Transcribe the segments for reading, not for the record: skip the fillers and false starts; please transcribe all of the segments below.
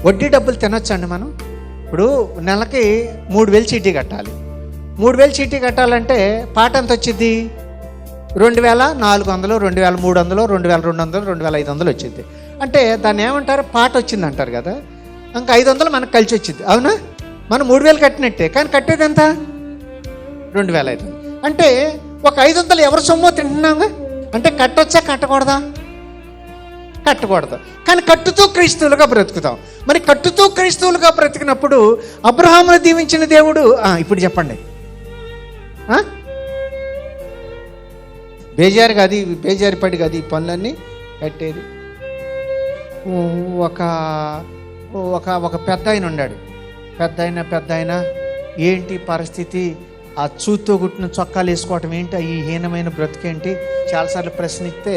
వడ్డీ డబ్బులు తినొచ్చండి మనం? ఇప్పుడు నెలకి 3,000 చీటీ కట్టాలి. 3,000 చీటీ కట్టాలంటే పాట ఎంత వచ్చింది? 2,400, 2,300, 2,200, 2,500 వచ్చింది. అంటే దాన్ని ఏమంటారు? పాట వచ్చింది అంటారు కదా. ఇంకా 500 మనకు కలిసి వచ్చింది, అవునా? మనం 3,000 కట్టినట్టే, కానీ కట్టేది ఎంత? 2,500. అంటే ఒక 500 ఎవరి సొమ్మో తింటున్నాగా. అంటే కట్టొచ్చా కట్టకూడదా? కట్టకూడదు. కానీ కట్టుతూ క్రైస్తవులుగా బ్రతుకుతాం. మరి కట్టుతూ క్రైస్తవులుగా బ్రతికినప్పుడు అబ్రహామును దీవించిన దేవుడు ఇప్పుడు చెప్పండి, బేజారు కాదు, బేజారు పడి కాదు ఈ పనులన్నీ కట్టేది. ఒక ఒక ఒక పెద్ద ఆయన ఉన్నాడు. పెద్ద ఆయన ఏంటి పరిస్థితి? ఆ చూతో గుట్టిన చొక్కాలు వేసుకోవటం ఏంటి? ఈ హీనమైన బ్రతికేంటి? చాలాసార్లు ప్రశ్నిస్తే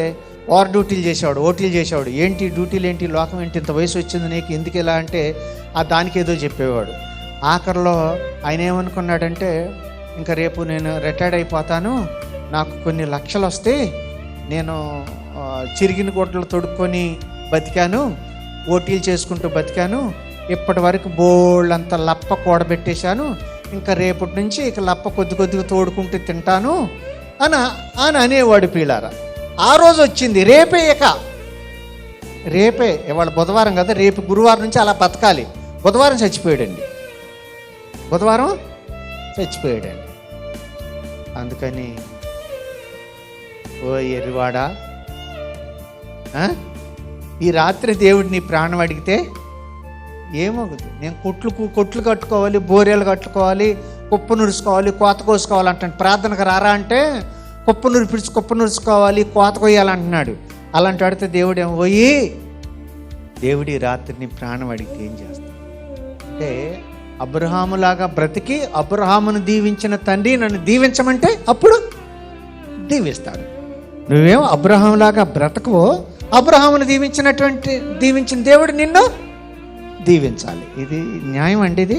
ఓవర్ డ్యూటీలు చేసేవాడు, ఓటీలు చేసేవాడు. ఏంటి డ్యూటీలు ఏంటి, లోకం ఏంటి, ఇంత వయసు వచ్చింది నీకు, ఎందుకు ఇలా అంటే దానికి ఏదో చెప్పేవాడు. ఆఖరిలో ఆయన ఏమనుకున్నాడంటే, ఇంకా రేపు నేను రిటైర్డ్ అయిపోతాను, నాకు కొన్ని లక్షలు వస్తే నేను చిరిగిన గుడ్డలు తొడుక్కొని బతికాను, ఓటీలు చేసుకుంటూ బతికాను, ఇప్పటి వరకు బోళ్ళంత లప్ప కూడబెట్టేశాను, ఇంకా రేపటి నుంచి ఇక లప్ప కొద్దిగా తోడుకుంటూ తింటాను అని అనేవాడు. పీలారా, ఆ రోజు వచ్చింది. రేపే ఇవాళ బుధవారం కదా, రేపు గురువారం నుంచి అలా బతకాలి. బుధవారం చచ్చిపోయాడండి. అందుకని ఓ ఎరివాడా, ఈ రాత్రి దేవుడు నీ ప్రాణం అడిగితే ఏమవుతుంది? నేను కొట్లు కట్టుకోవాలి, బోరేలు కట్టుకోవాలి, కుప్ప నురుసుకోవాలి, కోత కోసుకోవాలి అంటాను. ప్రార్థనకు రారా అంటే కుప్ప నురుసుకోవాలి, కోత కొయ్యాలంటున్నాడు. అలాంటి వాడితే దేవుడు ఏమో పోయి దేవుడి రాత్రిని ప్రాణం అడిగితే ఏం చేస్తాడు అంటే, అబ్రహాములాగా బ్రతికి అబ్రహామును దీవించిన తండ్రి నన్ను దీవించమంటే అప్పుడు దీవిస్తాడు. నువ్వేమో అబ్రహాములాగా బ్రతకవో, అబ్రహామును దీవించిన దేవుడు నిన్ను దీవించాలి. ఇది న్యాయం అండి ఇది.